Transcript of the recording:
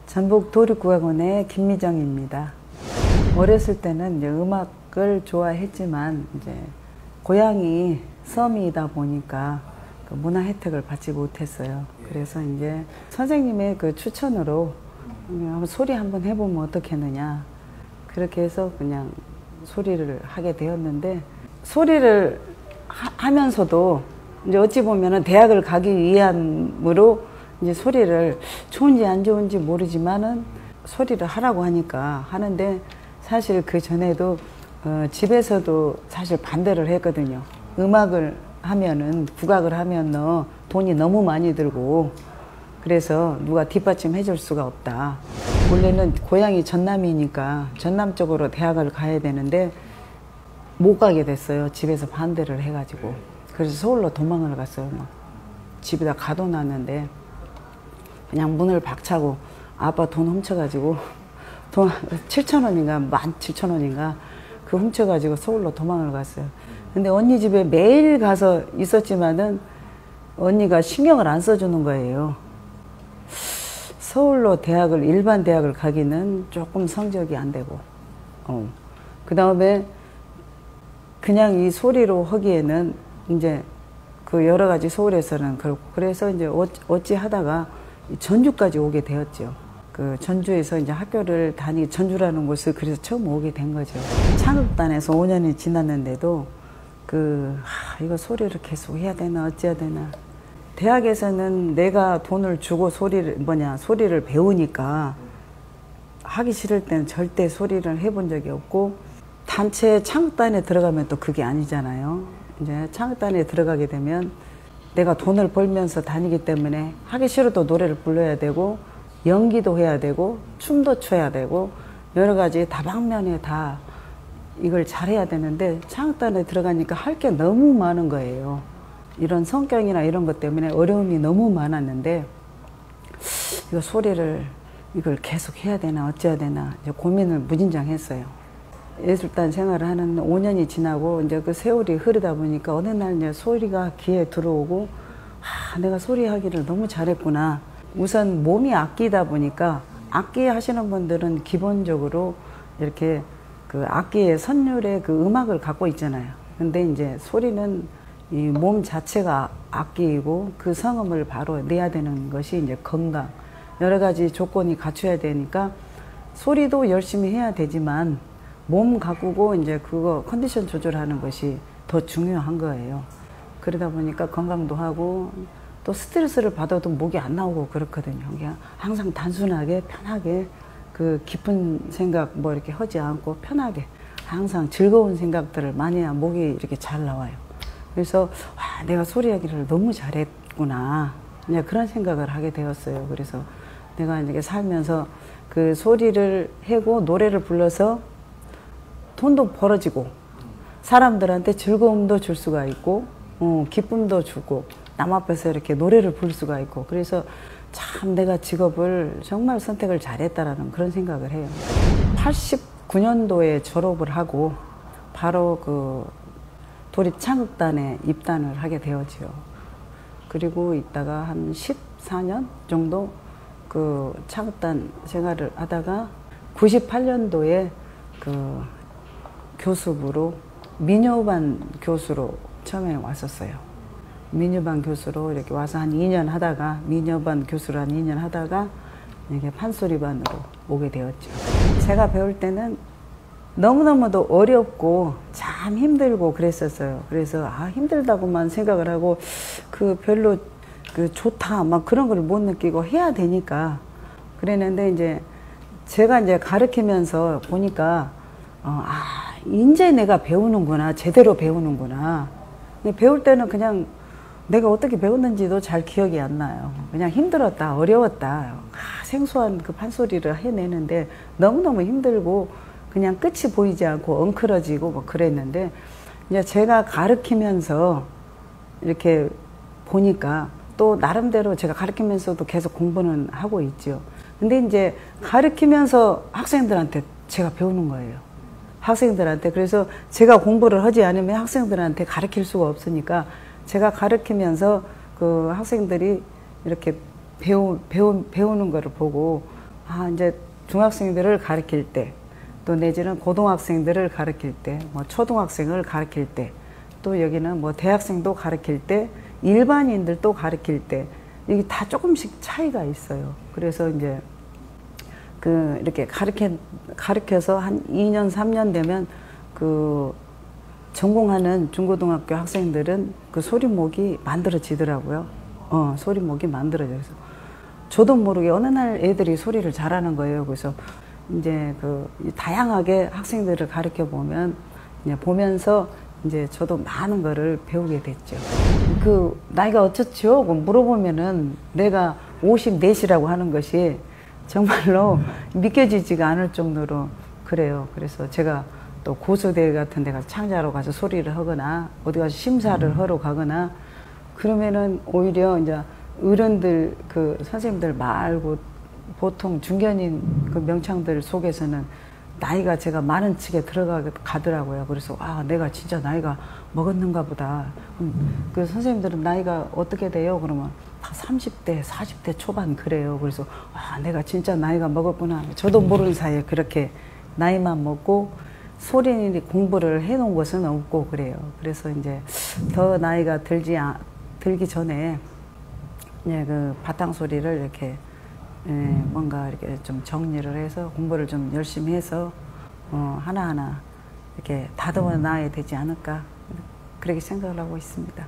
전북 도립국악원의 김미정입니다. 어렸을 때는 이제 음악을 좋아했지만 이제 고향이 섬이다 보니까 그 문화 혜택을 받지 못했어요. 그래서 이제 선생님의 그 추천으로 소리 한번 해보면 어떻겠느냐, 그렇게 해서 그냥 소리를 하게 되었는데, 소리를 하면서도 이제 어찌 보면은 대학을 가기 위함으로 이제 소리를 좋은지 안 좋은지 모르지만은 소리를 하라고 하니까 하는데, 사실 그 전에도 집에서도 사실 반대를 했거든요. 음악을 하면은, 국악을 하면 너 돈이 너무 많이 들고 그래서 누가 뒷받침 해줄 수가 없다. 원래는 고향이 전남이니까 전남 쪽으로 대학을 가야 되는데 못 가게 됐어요. 집에서 반대를 해가지고. 그래서 서울로 도망을 갔어요. 막 집에다 가둬놨는데 그냥 문을 박차고 아빠 돈 훔쳐가지고 돈 7,000원인가 17,000원인가 그 훔쳐가지고 서울로 도망을 갔어요. 근데 언니 집에 매일 가서 있었지만은 언니가 신경을 안 써주는 거예요. 서울로 대학을, 일반 대학을 가기는 조금 성적이 안 되고, 그 다음에 그냥 이 소리로 하기에는 이제 그 여러 가지 서울에서는 그렇고, 그래서 이제 어찌 하다가 전주까지 오게 되었죠. 그 전주에서 이제 학교를 전주라는 곳을 그래서 처음 오게 된 거죠. 창극단에서 5년이 지났는데도 이거 소리를 계속 해야 되나 어찌해야 되나. 대학에서는 내가 돈을 주고 소리를 배우니까 하기 싫을 때는 절대 소리를 해본 적이 없고, 단체 창극단에 들어가면 또 그게 아니잖아요. 이제 창극단에 들어가게 되면 내가 돈을 벌면서 다니기 때문에 하기 싫어도 노래를 불러야 되고, 연기도 해야 되고, 춤도 춰야 되고, 여러 가지 다방면에 다 이걸 잘해야 되는데, 창극단에 들어가니까 할 게 너무 많은 거예요. 이런 성격이나 이런 것 때문에 어려움이 너무 많았는데, 이거 소리를 이걸 계속 해야 되나 어찌해야 되나 이제 고민을 무진장 했어요. 예술단 생활을 하는 5년이 지나고 이제 그 세월이 흐르다 보니까 어느 날 이제 소리가 귀에 들어오고, 내가 소리하기를 너무 잘했구나. 우선 몸이 악기다 보니까, 악기 하시는 분들은 기본적으로 이렇게 그 악기의 선율의 그 음악을 갖고 있잖아요. 근데 이제 소리는 이 몸 자체가 악기이고 그 성음을 바로 내야 되는 것이 이제 건강, 여러 가지 조건이 갖춰야 되니까 소리도 열심히 해야 되지만 몸 가꾸고 이제 그거 컨디션 조절하는 것이 더 중요한 거예요. 그러다 보니까 건강도 하고 또 스트레스를 받아도 목이 안 나오고 그렇거든요. 그냥 항상 단순하게 편하게 그 깊은 생각 뭐 이렇게 하지 않고 편하게 항상 즐거운 생각들을 많이 해야 목이 이렇게 잘 나와요. 그래서 내가 소리하기를 너무 잘했구나, 그냥 그런 생각을 하게 되었어요. 그래서 내가 이렇게 살면서 그 소리를 하고 노래를 불러서 돈도 벌어지고 사람들한테 즐거움도 줄 수가 있고 기쁨도 주고 남 앞에서 이렇게 노래를 부를 수가 있고, 그래서 참 내가 직업을 정말 선택을 잘했다라는 그런 생각을 해요. 89년도에 졸업을 하고 바로 그 도립창극단에 입단을 하게 되었죠. 그리고 있다가 한 14년 정도 그 창극단 생활을 하다가 98년도에 그 교습으로 민요반 교수로 처음에 왔었어요. 민요반 교수로 이렇게 와서 한 2년 하다가, 민요반 교수로 한 2년 하다가 이게 판소리반으로 오게 되었죠. 제가 배울 때는 너무너무도 어렵고 참 힘들고 그랬었어요. 그래서 힘들다고만 생각을 하고 별로 좋다 막 그런 걸 못 느끼고 해야 되니까 그랬는데, 이제 제가 이제 가르치면서 보니까 이제 내가 배우는구나, 제대로 배우는구나. 배울 때는 그냥 내가 어떻게 배웠는지도 잘 기억이 안 나요. 그냥 힘들었다, 어려웠다, 생소한 그 판소리를 해내는데 너무너무 힘들고 그냥 끝이 보이지 않고 엉클어지고 뭐 그랬는데, 이제 제가 가르치면서 이렇게 보니까 또 나름대로 제가 가르치면서도 계속 공부는 하고 있죠. 근데 이제 가르치면서 학생들한테 제가 배우는 거예요. 학생들한테. 그래서 제가 공부를 하지 않으면 학생들한테 가르칠 수가 없으니까 제가 가르치면서 그 학생들이 이렇게 배우는 거를 보고 이제 중학생들을 가르칠 때, 또 내지는 고등학생들을 가르칠 때, 뭐 초등학생을 가르칠 때, 또 여기는 뭐 대학생도 가르칠 때, 일반인들도 가르칠 때, 이게 다 조금씩 차이가 있어요. 그래서 이제 이렇게 가르쳐서 한 2년, 3년 되면 전공하는 중고등학교 학생들은 그 소리목이 만들어지더라고요. 소리목이 만들어져서. 저도 모르게 어느 날 애들이 소리를 잘하는 거예요. 그래서 이제 다양하게 학생들을 가르쳐 보면서 이제 저도 많은 거를 배우게 됐죠. 나이가 어쩌죠? 물어보면은 내가 54이라고 하는 것이 정말로 믿겨지지가 않을 정도로 그래요. 그래서 제가 또 고수대 같은 데 가서 창자로 가서 소리를 하거나 어디 가서 심사를 하러 가거나 그러면은 오히려 이제 어른들 선생님들 말고 보통 중견인 명창들 속에서는 나이가 제가 많은 측에 들어가더라고요. 그래서 내가 진짜 나이가 먹었는가 보다. 그 선생님들은 나이가 어떻게 돼요? 그러면 다 30대, 40대 초반 그래요. 그래서 내가 진짜 나이가 먹었구나. 저도 모르는 사이에 그렇게 나이만 먹고 소리 공부를 해놓은 것은 없고 그래요. 그래서 이제 더 나이가 들기 전에 바탕 소리를 이렇게 뭔가 이렇게 좀 정리를 해서 공부를 좀 열심히 해서 하나하나 이렇게 다듬어 놔야 되지 않을까 그렇게 생각을 하고 있습니다.